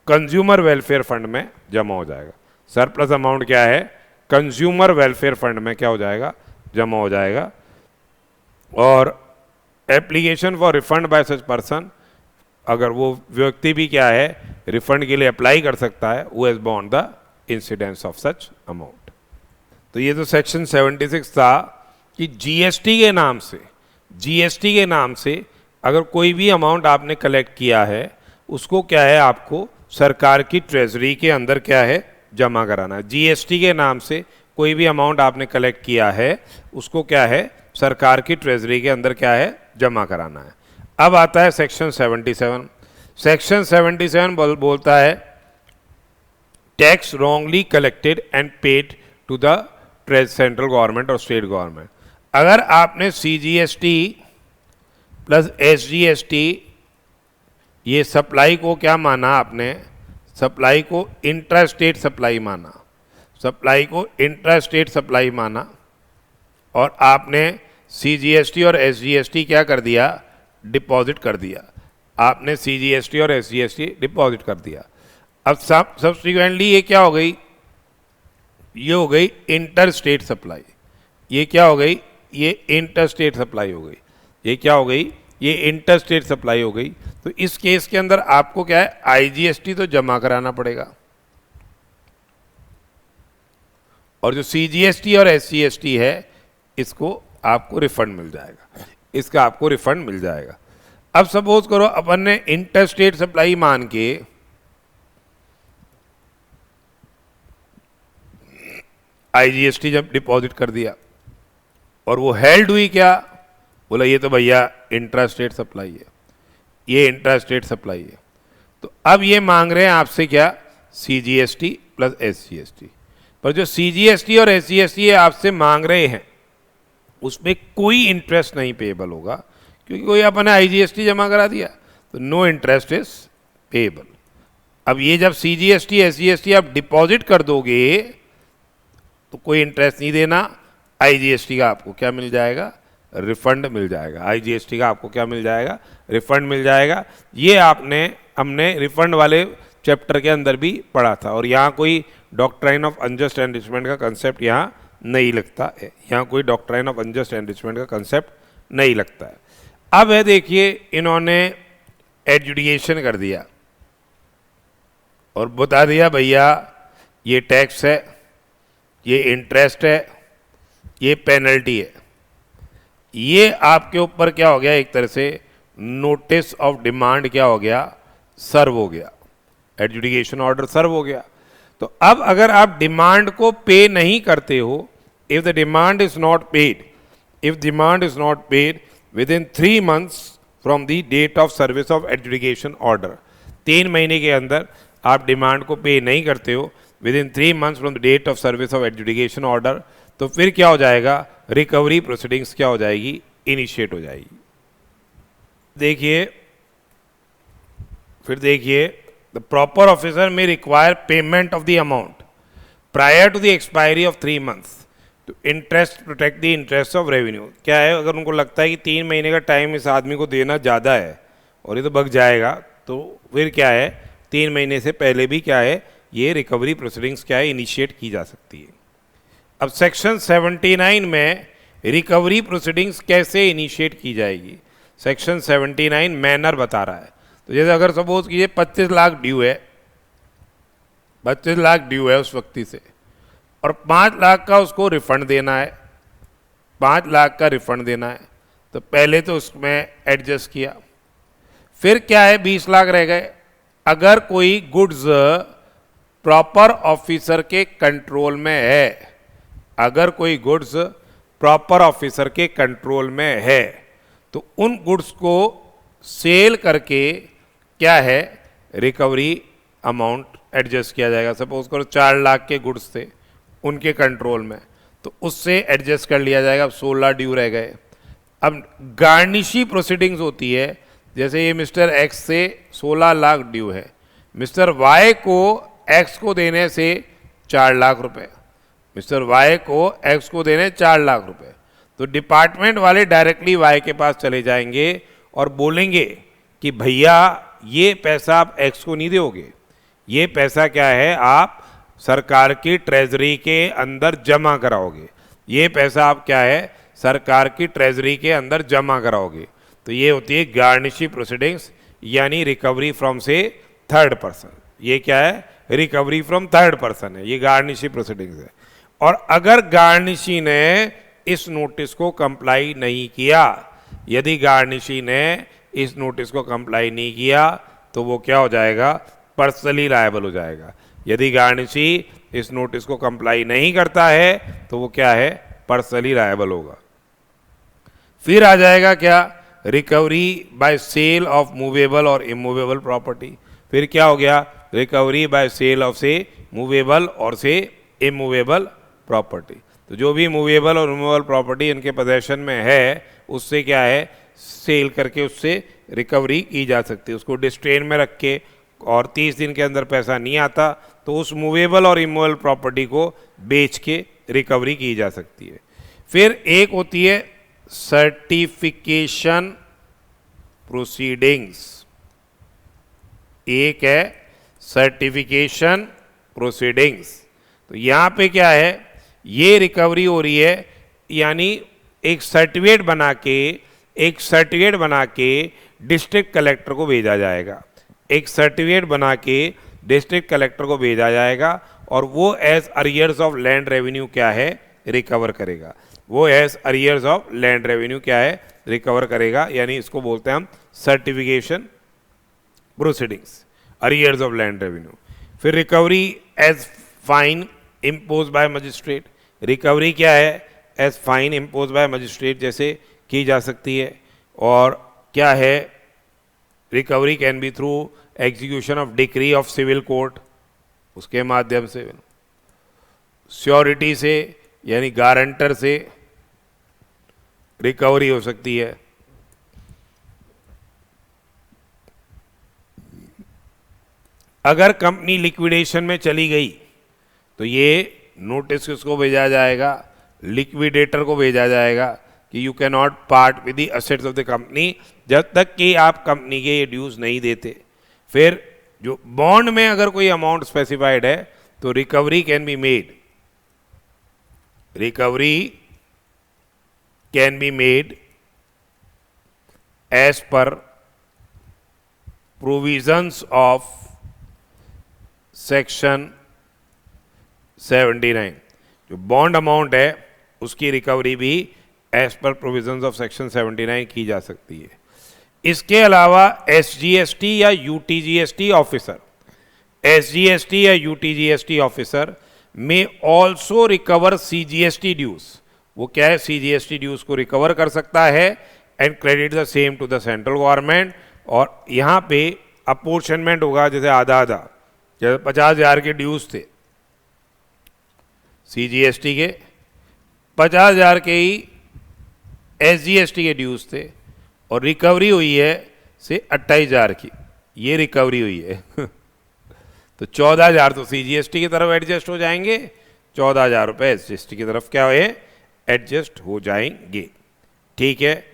कंज्यूमर वेलफेयर फंड में जमा हो जाएगा। सरप्लस अमाउंट क्या है, कंज्यूमर वेलफेयर फंड में क्या हो जाएगा, जमा हो जाएगा। और application for refund bye such person, अगर वो व्यक्ति भी क्या है, रिफंड के लिए अप्लाई कर सकता है, वो एज बॉन्ड the incidence of such amount. तो ये तो सेक्शन 76 था कि जीएसटी के नाम से, जीएसटी के नाम से अगर कोई भी अमाउंट आपने कलेक्ट किया है, उसको क्या है, आपको सरकार की ट्रेजरी के अंदर क्या है, जमा कराना है। जीएसटी के नाम से कोई भी अमाउंट आपने कलेक्ट किया है, उसको क्या है, सरकार की ट्रेजरी के अंदर क्या है, जमा कराना है। अब आता है सेक्शन 77। सेक्शन 77 बोलता है tax wrongly collected and paid to the central government और स्टेट गवर्नमेंट। अगर आपने सीजीएसटी प्लस एसजीएसटी, ये सप्लाई को क्या माना आपने, सप्लाई को इंट्रा स्टेट सप्लाई माना, सप्लाई को इंट्रा स्टेट सप्लाई माना, और आपने सीजीएसटी और एसजीएसटी क्या कर दिया, डिपॉजिट कर दिया। आपने सीजीएसटी और एसजीएसटी डिपॉजिट कर दिया। अब सब्सिक्वेंटली ये क्या हो गई, ये हो गई इंटर स्टेट सप्लाई। ये क्या हो गई, ये इंटर स्टेट सप्लाई हो गई। ये क्या हो गई, ये इंटर स्टेट सप्लाई हो गई। तो इस केस के अंदर आपको क्या है, आईजीएसटी तो जमा कराना पड़ेगा, और जो सीजीएसटी और एसजीएसटी है इसको आपको रिफंड मिल जाएगा, इसका आपको रिफंड मिल जाएगा। अब सपोज करो अपन ने इंटर स्टेट सप्लाई मान के आईजीएसटी जब डिपॉजिट कर दिया, और वो हेल्ड हुई क्या, बोला ये तो भैया इंट्रा स्टेट सप्लाई है, ये इंट्रा स्टेट सप्लाई है। तो अब ये मांग रहे हैं आपसे क्या, सीजीएसटी प्लस एसजीएसटी। पर जो सीजीएसटी और एसजीएसटी आपसे मांग रहे हैं उसमें कोई इंटरेस्ट नहीं पेएबल होगा, क्योंकि कोई अपने आईजीएसटी जमा करा दिया, तो नो इंटरेस्ट इज पेएबल। अब ये जब सीजीएसटी एसजीएसटी आप डिपॉजिट कर दोगे तो कोई इंटरेस्ट नहीं देना, आईजीएसटी का आपको क्या मिल जाएगा, रिफंड मिल जाएगा। आईजीएसटी का आपको क्या मिल जाएगा, रिफंड मिल जाएगा। ये हमने रिफंड वाले चैप्टर के अंदर भी पढ़ा था, और यहाँ कोई डॉक्ट्राइन ऑफ अनजस्ट एनरिचमेंट का कंसेप्ट यहाँ नहीं लगता है, यहाँ कोई डॉक्ट्राइन ऑफ अनजस्ट एनरिचमेंट का कंसेप्ट नहीं लगता है। अब है देखिए, इन्होंने एडजुडिकेशन कर दिया और बता दिया भैया ये टैक्स है, ये इंटरेस्ट है, ये पेनल्टी है। ये आपके ऊपर क्या हो गया, एक तरह से नोटिस ऑफ डिमांड क्या हो गया, सर्व हो गया, एडजुडिकेशन ऑर्डर सर्व हो गया। तो अब अगर आप डिमांड को पे नहीं करते हो, if the demand is not paid, if demand is not paid within 3 months फ्रॉम the date of service of adjudication order. 3 महीने के अंदर आप डिमांड को पे नहीं करते हो within 3 months from the date of service of adjudication order, तो फिर क्या हो जाएगा, रिकवरी प्रोसीडिंग्स क्या हो जाएगी, इनिशिएट हो जाएगी। देखिए फिर देखिए, the proper officer may require payment of the amount prior to the expiry of 3 months to interest protect the interest of revenue. क्या है, अगर उनको लगता है कि 3 महीने का टाइम इस आदमी को देना ज़्यादा है और ये तो बग जाएगा, तो फिर क्या है, 3 महीने से पहले भी क्या है, ये रिकवरी प्रोसीडिंग्स क्या है, इनिशिएट की जा सकती है। अब सेक्शन 79 में रिकवरी प्रोसीडिंग्स कैसे इनिशिएट की जाएगी, सेक्शन 79 मैनर बता रहा है। तो जैसे अगर सपोज कीजिए 25 लाख ड्यू है, 25 लाख ड्यू है उस व्यक्ति से, और 5 लाख का उसको रिफंड देना है, 5 लाख का रिफंड देना है, तो पहले तो उसमें एडजस्ट किया, फिर क्या है 20 लाख रह गए। अगर कोई गुड्स प्रॉपर ऑफिसर के कंट्रोल में है, अगर कोई गुड्स प्रॉपर ऑफिसर के कंट्रोल में है, तो उन गुड्स को सेल करके क्या है, रिकवरी अमाउंट एडजस्ट किया जाएगा। सपोज करो 4 लाख के गुड्स थे उनके कंट्रोल में, तो उससे एडजस्ट कर लिया जाएगा। अब 16 ड्यू रह गए। अब गार्निशी प्रोसीडिंग्स होती है, जैसे ये मिस्टर एक्स से 16 लाख ड्यू है, मिस्टर वाई को एक्स को देने से 4 लाख रुपए, मिस्टर वाई को एक्स को देने 4 लाख रुपए, तो डिपार्टमेंट वाले डायरेक्टली वाई के पास चले जाएंगे और बोलेंगे कि भैया ये पैसा आप एक्स को नहीं दोगे, ये पैसा क्या है, आप सरकार की ट्रेजरी के अंदर जमा कराओगे, ये पैसा आप क्या है, सरकार की ट्रेजरी के अंदर जमा कराओगे। तो ये होती है गार्निशी प्रोसीडिंग्स, यानी रिकवरी फ्रॉम से थर्ड पर्सन। ये क्या है, रिकवरी फ्रॉम थर्ड पर्सन है, ये गार्निशी प्रोसीडिंग्स है। और अगर गार्निशी ने इस नोटिस को कंप्लाई नहीं किया, यदि गार्निशी ने इस नोटिस को कंप्लाई नहीं किया, तो वो क्या हो जाएगा, पर्सनली लायबल हो जाएगा। यदि गार्निशी इस नोटिस को कंप्लाई नहीं करता है, तो वो क्या है, पर्सनली लायबल होगा। फिर आ जाएगा क्या, recovery by sale of movable और इमूवेबल प्रॉपर्टी। फिर क्या हो गया, रिकवरी बाय सेल ऑफ से मूवेबल और से इमूवेबल प्रॉपर्टी। तो जो भी मूवेबल और इमूवेबल प्रॉपर्टी इनके पोजेशन में है, उससे क्या है, सेल करके उससे रिकवरी की जा सकती है। उसको डिस्ट्रेन में रख के और 30 दिन के अंदर पैसा नहीं आता, तो उस मूवेबल और इमूवेबल प्रॉपर्टी को बेच के रिकवरी की जा सकती है। फिर एक होती है सर्टिफिकेशन प्रोसीडिंग्स, एक है सर्टिफिकेशन प्रोसीडिंग्स। तो यहाँ पे क्या है, ये रिकवरी हो रही है, यानी एक सर्टिफिकेट बना के डिस्ट्रिक्ट कलेक्टर को भेजा जाएगा, एक सर्टिफिकेट बना के डिस्ट्रिक्ट कलेक्टर को भेजा जाएगा, और वो as arrears of land revenue क्या है, रिकवर करेगा। वो as arrears of land revenue क्या है, रिकवर करेगा, यानी इसको बोलते हैं हम certification proceedings, arrears of land revenue. फिर recovery as fine impose by magistrate, recovery क्या है, as fine impose by magistrate जैसे की जा सकती है। और क्या है, recovery can be through execution of decree of civil court, उसके माध्यम से, श्योरिटी से यानी गारंटर से रिकवरी हो सकती है। अगर कंपनी लिक्विडेशन में चली गई, तो ये नोटिस किसको भेजा जाएगा, लिक्विडेटर को भेजा जाएगा कि you can not part with the assets of the company, जब तक कि आप कंपनी के ये ड्यूज नहीं देते। फिर जो बॉन्ड में अगर कोई अमाउंट स्पेसिफाइड है, तो recovery can be made, recovery can be made as per provisions of section 79। जो बॉन्ड अमाउंट है उसकी रिकवरी भी as per provisions of section 79 की जा सकती है। इसके अलावा एसजीएसटी या यूटीजीएसटी ऑफिसर, एसजीएसटी या यूटीजीएसटी ऑफिसर में ऑल्सो रिकवर सीजीएसटी ड्यूज। वो क्या है, सीजीएसटी ड्यूज को रिकवर कर सकता है and credit the same to the central government. और यहाँ पे अपोर्शनमेंट होगा, जैसे आधा आधा, जैसे 50,000 के ड्यूज थे CGST के, 50,000 के ही SGST के ड्यूज थे, और रिकवरी हुई है से 28,000 की, ये रिकवरी हुई है तो 14,000 तो CGST की तरफ एडजस्ट हो जाएंगे, 14,000 रुपये SGST की तरफ क्या है, एडजस्ट हो जाएंगे। ठीक है।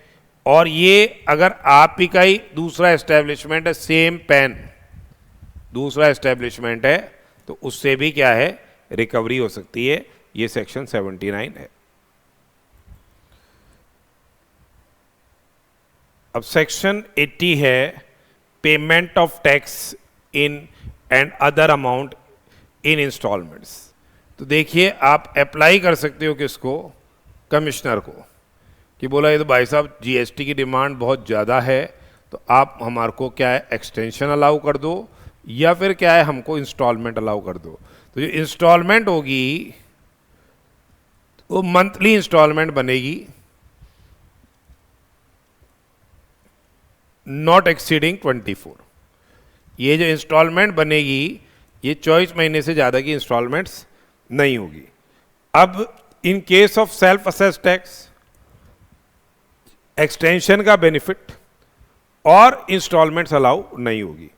और ये अगर आप ही का ही दूसरा एस्टेब्लिशमेंट है, सेम पेन दूसरा एस्टेब्लिशमेंट है, तो उससे भी क्या है, रिकवरी हो सकती है। ये सेक्शन 79 है। अब सेक्शन 80 है payment of tax in and other amount in installments. तो देखिए, आप अप्लाई कर सकते हो किसको, कमिश्नर को, कि बोला ये तो भाई साहब GST की डिमांड बहुत ज़्यादा है, तो आप हमारे को क्या है एक्सटेंशन अलाउ कर दो, या फिर क्या है हमको इंस्टॉलमेंट अलाउ कर दो। तो जो इंस्टॉलमेंट होगी वो मंथली इंस्टॉलमेंट बनेगी, नॉट एक्सीडिंग 24। ये जो इंस्टॉलमेंट बनेगी ये 24 महीने से ज़्यादा की इंस्टॉलमेंट्स नहीं होगी। अब in case of self assess tax, extension का बेनिफिट और इंस्टॉलमेंट्स अलाउ नहीं होगी।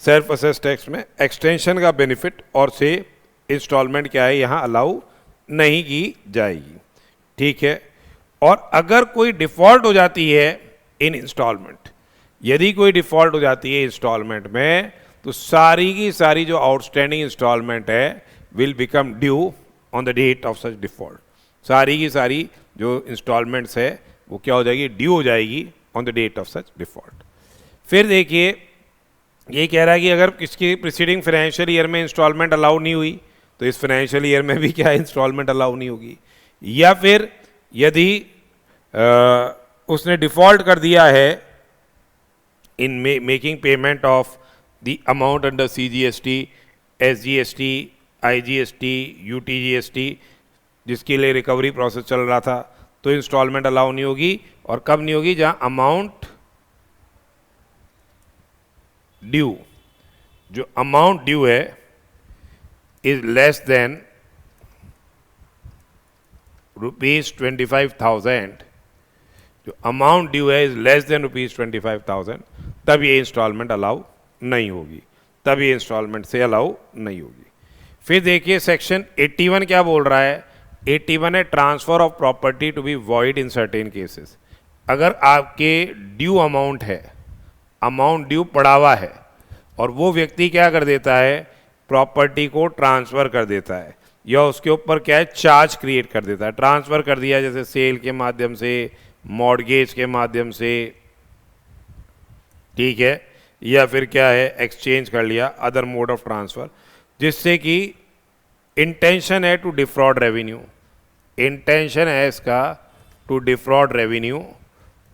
सेल्फ असेस टैक्स में एक्सटेंशन का बेनिफिट और से इंस्टॉलमेंट क्या है, यहाँ अलाउ नहीं की जाएगी। ठीक है। और अगर कोई डिफॉल्ट हो जाती है इन इंस्टॉलमेंट, यदि कोई डिफॉल्ट हो जाती है इंस्टॉलमेंट में, तो सारी की सारी जो आउटस्टैंडिंग इंस्टॉलमेंट है will become due on the date of such default. सारी की सारी जो इंस्टॉलमेंट्स है वो क्या हो जाएगी, ड्यू हो जाएगी on the date of such default. फिर देखिए, ये कह रहा है कि अगर किसकी प्रीसीडिंग फाइनेंशियल ईयर में इंस्टॉलमेंट अलाउ नहीं हुई, तो इस फाइनेंशियल ईयर में भी क्या इंस्टॉलमेंट अलाउ नहीं होगी। या फिर यदि उसने डिफॉल्ट कर दिया है in making payment of the amount under CGST, SGST, IGST, UTGST, जिसके लिए रिकवरी प्रोसेस चल रहा था, तो इंस्टॉलमेंट अलाउ नहीं होगी। और कब नहीं होगी, जहां अमाउंट ड्यू, जो अमाउंट ड्यू है इज लेस देन ₹25,000, जो अमाउंट ड्यू है इज लेस देन ₹25,000, तब ये इंस्टॉलमेंट अलाउ नहीं होगी, तब ये इंस्टॉलमेंट से अलाउ नहीं होगी। फिर देखिए सेक्शन 81 क्या बोल रहा है। 81 है transfer of property to be void in certain cases. अगर आपके ड्यू अमाउंट है, अमाउंट ड्यू पड़ा हुआ है, और वो व्यक्ति क्या कर देता है, प्रॉपर्टी को ट्रांसफ़र कर देता है, या उसके ऊपर क्या है चार्ज क्रिएट कर देता है। ट्रांसफ़र कर दिया जैसे सेल के माध्यम से, मॉर्गेज के माध्यम से, ठीक है, या फिर क्या है एक्सचेंज कर लिया, अदर मोड ऑफ ट्रांसफ़र, जिससे कि इंटेंशन है टू डिफ्रॉड रेवेन्यू, इंटेंशन है इसका टू डिफ्रॉड रेवेन्यू।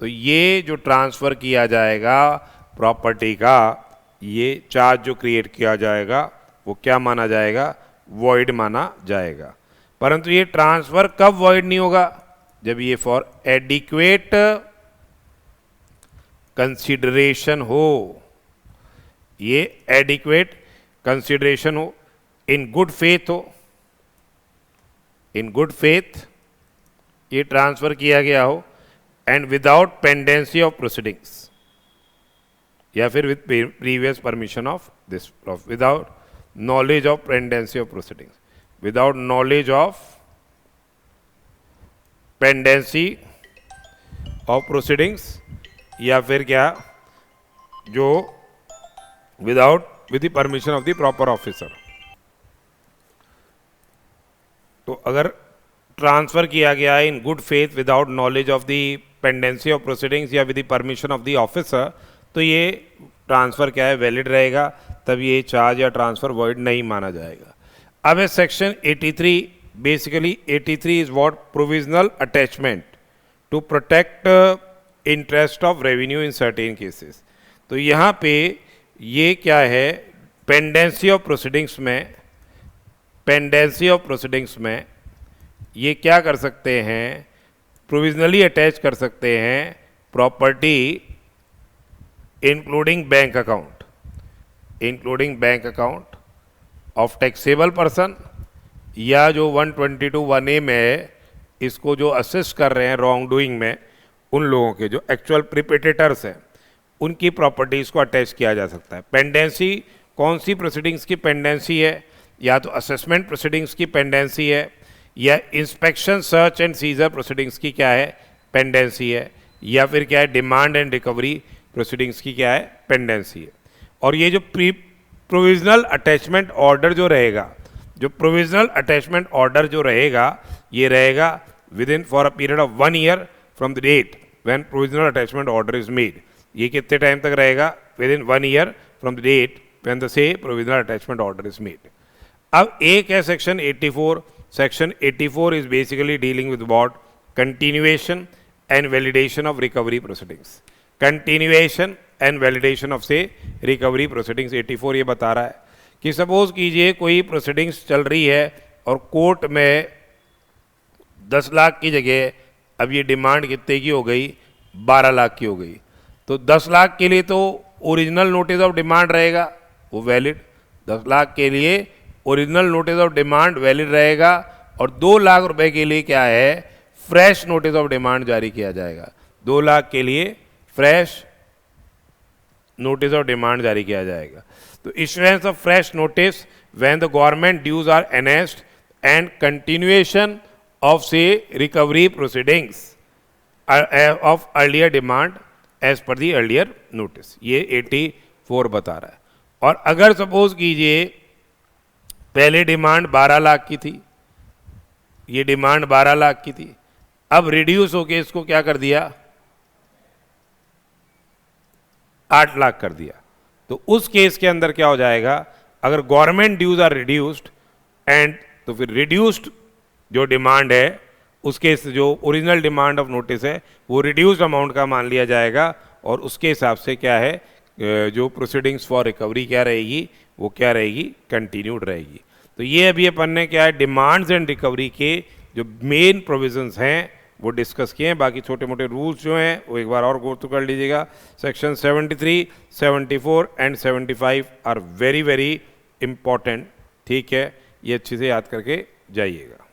तो ये जो ट्रांसफ़र किया जाएगा प्रॉपर्टी का, ये चार्ज जो क्रिएट किया जाएगा वो क्या माना जाएगा, वॉइड माना जाएगा। परंतु ये ट्रांसफ़र कब वॉइड नहीं होगा, जब ये फॉर एडिक्वेट कंसिडरेशन हो, ये एडिक्वेट कंसिडरेशन हो, इन गुड फेथ हो, इन गुड फेथ ये ट्रांसफ़र किया गया हो, and without pendency of proceedings, या फिर with previous permission of this, without knowledge of pendency of proceedings, without knowledge of pendency of proceedings, या फिर क्या जो without with the permission of the proper officer. तो अगर ट्रांसफ़र किया गया है in good faith without knowledge of the pendency of proceedings या with the permission of the officer, तो ये ट्रांसफ़र क्या है वैलिड रहेगा, तब ये चार्ज या ट्रांसफ़र वॉइड नहीं माना जाएगा। अब है section 83। Basically 83 is what, provisional attachment to protect interest of revenue in certain cases. तो यहाँ पे ये क्या है, पेंडेंसी ऑफ प्रोसीडिंग्स में, पेंडेंसी ऑफ प्रोसीडिंग्स में ये क्या कर सकते हैं, प्रोविजनली अटैच कर सकते हैं property including bank account of taxable person, या जो 122(1)(a) में है, इसको जो असिस्ट कर रहे हैं रॉन्ग डूइंग में, उन लोगों के जो एक्चुअल प्रिपेटेटर्स हैं, उनकी प्रॉपर्टीज़ को अटैच किया जा सकता है। पेंडेंसी कौन सी प्रोसीडिंग्स की पेंडेंसी है? या तो असेसमेंट प्रोसीडिंग्स की पेंडेंसी है, या inspection search and seizure proceedings की क्या है पेंडेंसी है, या फिर क्या है डिमांड एंड रिकवरी प्रोसीडिंग्स की क्या है पेंडेंसी है। और ये जो प्रोविजनल अटैचमेंट ऑर्डर जो रहेगा, ये रहेगा within for a period of 1 year from the date when provisional attachment order is made. ये कितने टाइम तक रहेगा? Within 1 year from the date when the से provisional attachment order is made. अब एक है section 84। Section 84 is basically dealing with what? Continuation and validation of रिकवरी प्रोसीडिंग्स। कंटिन्यूएशन एंड वैलिडेशन ऑफ से रिकवरी प्रोसीडिंग्स 84 ये बता रहा है कि सपोज कीजिए कोई प्रोसीडिंग्स चल रही है और कोर्ट में 10 लाख की जगह अब ये डिमांड कितने की हो गई? 12 लाख की हो गई। तो 10 लाख के लिए तो ओरिजिनल नोटिस ऑफ डिमांड रहेगा वो वैलिड, 10 लाख के लिए original notice of demand valid रहेगा, और 2 लाख रुपए के लिए क्या है? फ्रेश नोटिस ऑफ डिमांड जारी किया जाएगा। 2 लाख के लिए फ्रेश नोटिस ऑफ डिमांड जारी किया जाएगा। तो issuance of fresh notice when the government dues are enhanced and continuation of से recovery proceedings of earlier demand as per the earlier notice, ये 84 बता रहा है। और अगर सपोज कीजिए पहले डिमांड 12 लाख की थी, ये डिमांड 12 लाख की थी, अब रिड्यूस होके इसको क्या कर दिया? 8 लाख कर दिया। तो उस केस के अंदर क्या हो जाएगा? अगर government dues are reduced and, तो फिर रिड्यूस्ड जो डिमांड है उसके जो ओरिजिनल डिमांड ऑफ नोटिस है वो रिड्यूस्ड अमाउंट का मान लिया जाएगा, और उसके हिसाब से क्या है जो प्रोसीडिंग्स फॉर रिकवरी क्या रहेगी? वो क्या रहेगी? कंटिन्यूड रहेगी। तो ये अभी अपन ने क्या है डिमांड्स एंड रिकवरी के जो मेन प्रोविजंस हैं वो डिस्कस किए हैं। बाकी छोटे मोटे रूल्स जो हैं वो एक बार और गो थ्रू कर लीजिएगा। Section 73, 74 and 75 are very very important, ठीक है, ये अच्छे से याद करके जाइएगा।